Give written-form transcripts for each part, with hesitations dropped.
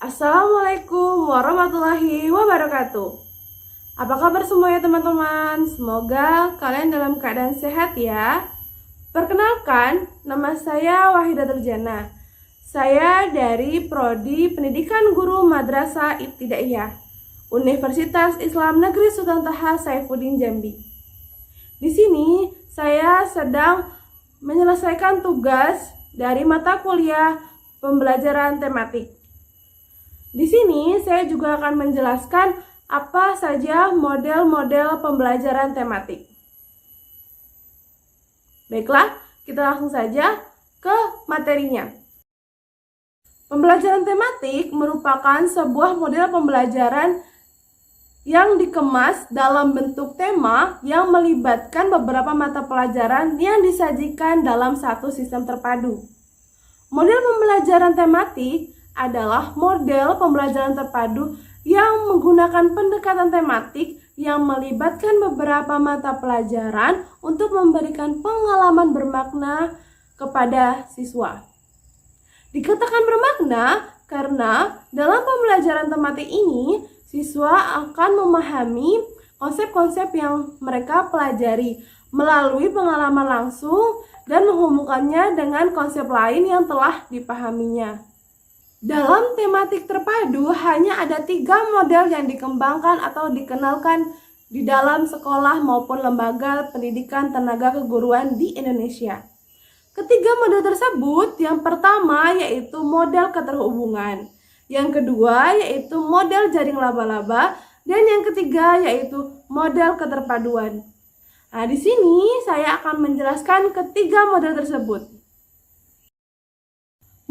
Assalamualaikum warahmatullahi wabarakatuh. Apa kabar semuanya teman-teman? Semoga kalian dalam keadaan sehat ya. Perkenalkan, nama saya Wahidatul Jannah. Saya dari Prodi Pendidikan Guru Madrasah Ibtidaiyah, Universitas Islam Negeri Sultan Taha Saifuddin Jambi. Di sini saya sedang menyelesaikan tugas dari mata kuliah pembelajaran tematik. Di sini saya juga akan menjelaskan apa saja model-model pembelajaran tematik. Baiklah, kita langsung saja ke materinya. Pembelajaran tematik merupakan sebuah model pembelajaran yang dikemas dalam bentuk tema yang melibatkan beberapa mata pelajaran yang disajikan dalam satu sistem terpadu. Model pembelajaran tematik adalah model pembelajaran terpadu yang menggunakan pendekatan tematik yang melibatkan beberapa mata pelajaran untuk memberikan pengalaman bermakna kepada siswa. Dikatakan bermakna karena dalam pembelajaran tematik ini, siswa akan memahami konsep-konsep yang mereka pelajari melalui pengalaman langsung dan menghubungkannya dengan konsep lain yang telah dipahaminya. Dalam tematik terpadu, hanya ada 3 model yang dikembangkan atau dikenalkan di dalam sekolah maupun lembaga pendidikan tenaga keguruan di Indonesia. Ketiga model tersebut, yang pertama yaitu model keterhubungan, yang kedua yaitu model jaring laba-laba, dan yang ketiga yaitu model keterpaduan. Nah, di sini saya akan menjelaskan ketiga model tersebut.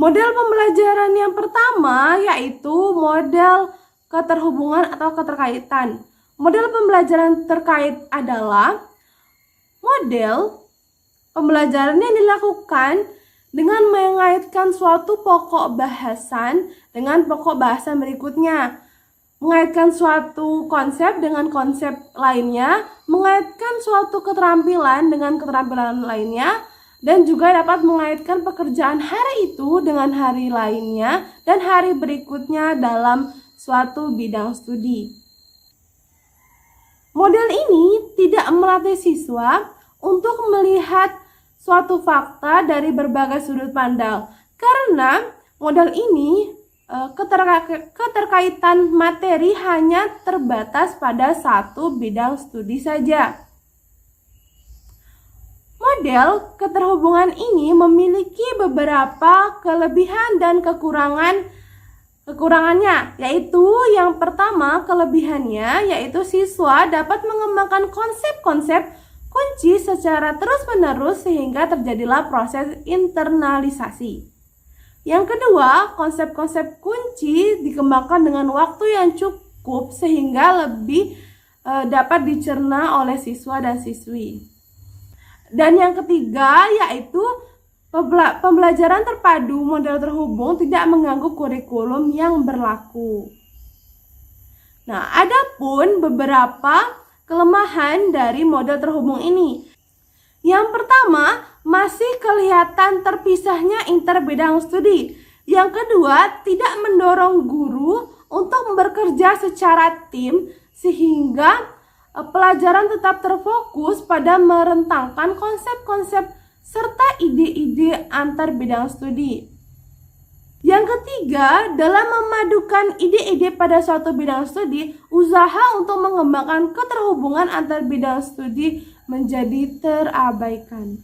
Model pembelajaran yang pertama yaitu model keterhubungan atau keterkaitan. Model pembelajaran terkait adalah model pembelajaran yang dilakukan dengan mengaitkan suatu pokok bahasan dengan pokok bahasan berikutnya. Mengaitkan suatu konsep dengan konsep lainnya, mengaitkan suatu keterampilan dengan keterampilan lainnya, dan juga dapat mengaitkan pekerjaan hari itu dengan hari lainnya dan hari berikutnya dalam suatu bidang studi. Model ini tidak melatih siswa untuk melihat suatu fakta dari berbagai sudut pandang, karena model ini keterkaitan materi hanya terbatas pada satu bidang studi saja. Model keterhubungan ini memiliki beberapa kelebihan dan kekurangannya, yaitu yang pertama kelebihannya yaitu siswa dapat mengembangkan konsep-konsep kunci secara terus-menerus sehingga terjadilah proses internalisasi. Yang kedua, konsep-konsep kunci dikembangkan dengan waktu yang cukup sehingga lebih dapat dicerna oleh siswa dan siswi. Dan yang ketiga yaitu pembelajaran terpadu model terhubung tidak mengganggu kurikulum yang berlaku. Nah, adapun beberapa kelemahan dari model terhubung ini. Yang pertama, masih kelihatan terpisahnya interbidang studi. Yang kedua, tidak mendorong guru untuk bekerja secara tim sehingga pelajaran tetap terfokus pada merentangkan konsep-konsep serta ide-ide antar bidang studi. Yang ketiga, dalam memadukan ide-ide pada suatu bidang studi, usaha untuk mengembangkan keterhubungan antar bidang studi menjadi terabaikan.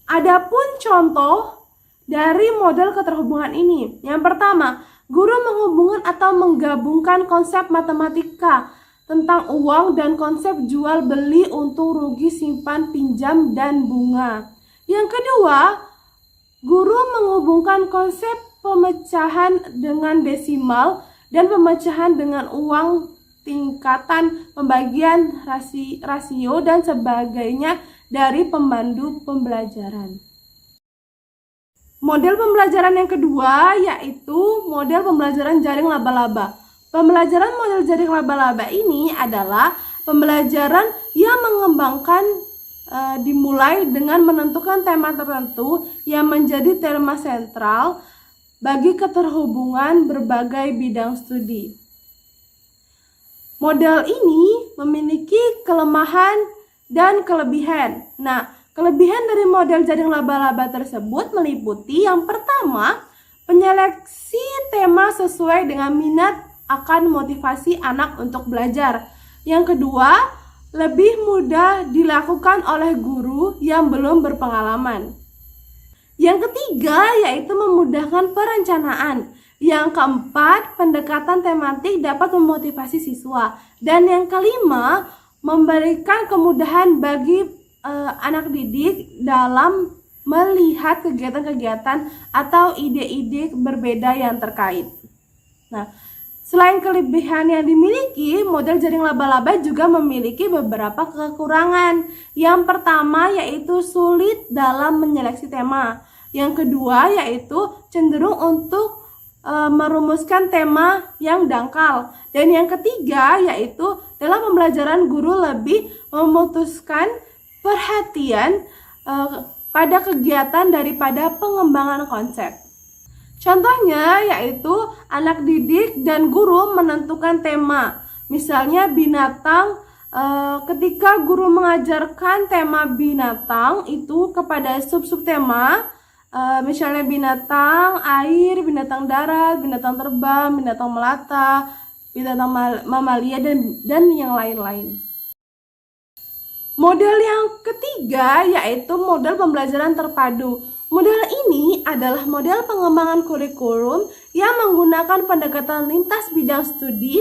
Adapun contoh dari model keterhubungan ini, yang pertama, guru menghubungkan atau menggabungkan konsep matematika tentang uang dan konsep jual beli, untung rugi, simpan pinjam, dan bunga. Yang kedua, guru menghubungkan konsep pemecahan dengan desimal dan pemecahan dengan uang, tingkatan, pembagian, rasio, dan sebagainya dari pemandu pembelajaran. Model pembelajaran yang kedua yaitu model pembelajaran jaring laba-laba. Pembelajaran model jaring laba-laba ini adalah pembelajaran yang mengembangkan dimulai dengan menentukan tema tertentu yang menjadi tema sentral bagi keterhubungan berbagai bidang studi. Model ini memiliki kelemahan dan kelebihan. Nah, kelebihan dari model jaring laba-laba tersebut meliputi yang pertama, penyeleksi tema sesuai dengan minat akan motivasi anak untuk belajar. Yang kedua, lebih mudah dilakukan oleh guru yang belum berpengalaman. Yang ketiga, yaitu memudahkan perencanaan. Yang keempat, pendekatan tematik dapat memotivasi siswa. Dan yang kelima, memberikan kemudahan bagi anak didik dalam melihat kegiatan-kegiatan atau ide-ide berbeda yang terkait. Nah, selain kelebihan yang dimiliki, model jaring laba-laba juga memiliki beberapa kekurangan. Yang pertama yaitu sulit dalam menyeleksi tema. Yang kedua yaitu cenderung untuk merumuskan tema yang dangkal. Dan yang ketiga yaitu dalam pembelajaran guru lebih memutuskan perhatian pada kegiatan daripada pengembangan konsep. Contohnya yaitu anak didik dan guru menentukan tema. Misalnya binatang, ketika guru mengajarkan tema binatang itu kepada sub-sub tema, misalnya binatang air, binatang darat, binatang terbang, binatang melata, binatang mamalia, dan yang lain-lain. Model yang ketiga yaitu model pembelajaran terpadu. Model ini adalah model pengembangan kurikulum yang menggunakan pendekatan lintas bidang studi,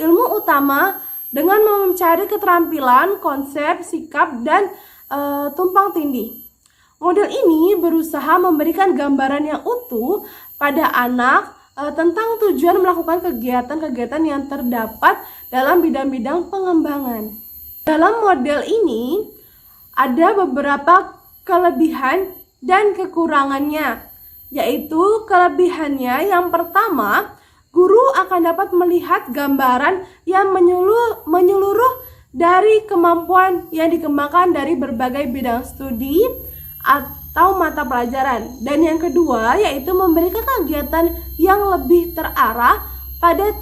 ilmu utama dengan mencari keterampilan, konsep, sikap, dan tumpang tindih. Model ini berusaha memberikan gambaran yang utuh pada anak tentang tujuan melakukan kegiatan-kegiatan yang terdapat dalam bidang-bidang pengembangan. Dalam model ini ada beberapa kelebihan dan kekurangannya, yaitu kelebihannya yang pertama, guru akan dapat melihat gambaran yang menyeluruh dari kemampuan yang dikembangkan dari berbagai bidang studi atau mata pelajaran. Dan yang kedua yaitu memberikan kegiatan yang lebih terarah pada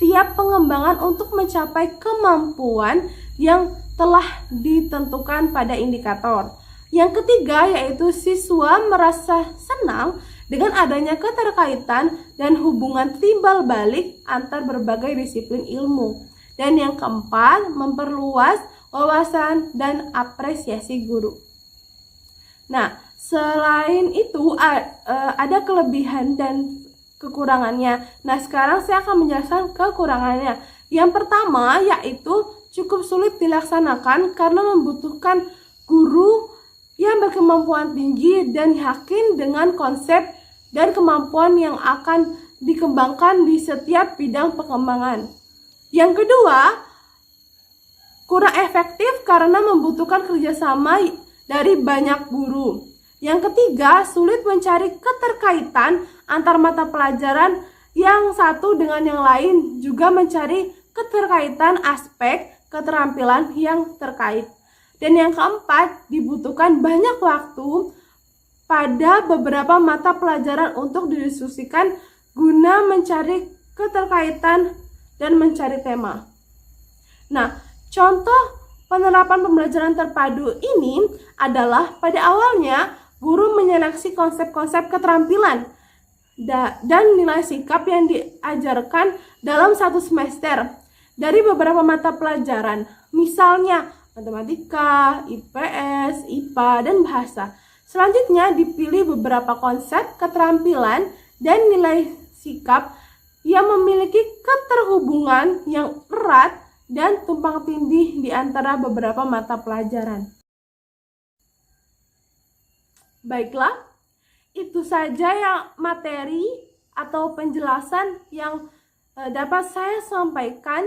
tiap pengembangan untuk mencapai kemampuan yang telah ditentukan pada indikator. Yang ketiga yaitu siswa merasa senang dengan adanya keterkaitan dan hubungan timbal balik antar berbagai disiplin ilmu. Dan yang keempat, memperluas wawasan dan apresiasi guru. Nah, selain itu ada kelebihan dan kekurangannya. Nah, sekarang saya akan menjelaskan kekurangannya. Yang pertama yaitu cukup sulit dilaksanakan karena membutuhkan guru yang berkemampuan tinggi dan yakin dengan konsep dan kemampuan yang akan dikembangkan di setiap bidang pengembangan. Yang kedua, kurang efektif karena membutuhkan kerjasama dari banyak guru. Yang ketiga, sulit mencari keterkaitan antar mata pelajaran yang satu dengan yang lain, juga mencari keterkaitan aspek keterampilan yang terkait. Dan yang keempat, dibutuhkan banyak waktu pada beberapa mata pelajaran untuk didiskusikan guna mencari keterkaitan dan mencari tema. Nah, contoh penerapan pembelajaran terpadu ini adalah pada awalnya guru menyeleksi konsep-konsep keterampilan dan nilai sikap yang diajarkan dalam satu semester dari beberapa mata pelajaran, misalnya matematika, IPS, IPA, dan bahasa. Selanjutnya dipilih beberapa konsep keterampilan dan nilai sikap yang memiliki keterhubungan yang erat dan tumpang tindih di antara beberapa mata pelajaran. Baiklah, itu saja yang materi atau penjelasan yang dapat saya sampaikan.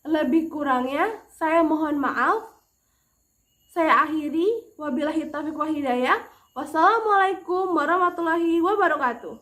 Lebih kurangnya saya mohon maaf. Saya akhiri, wabillahi taufiq wal hidayah. Wassalamualaikum warahmatullahi wabarakatuh.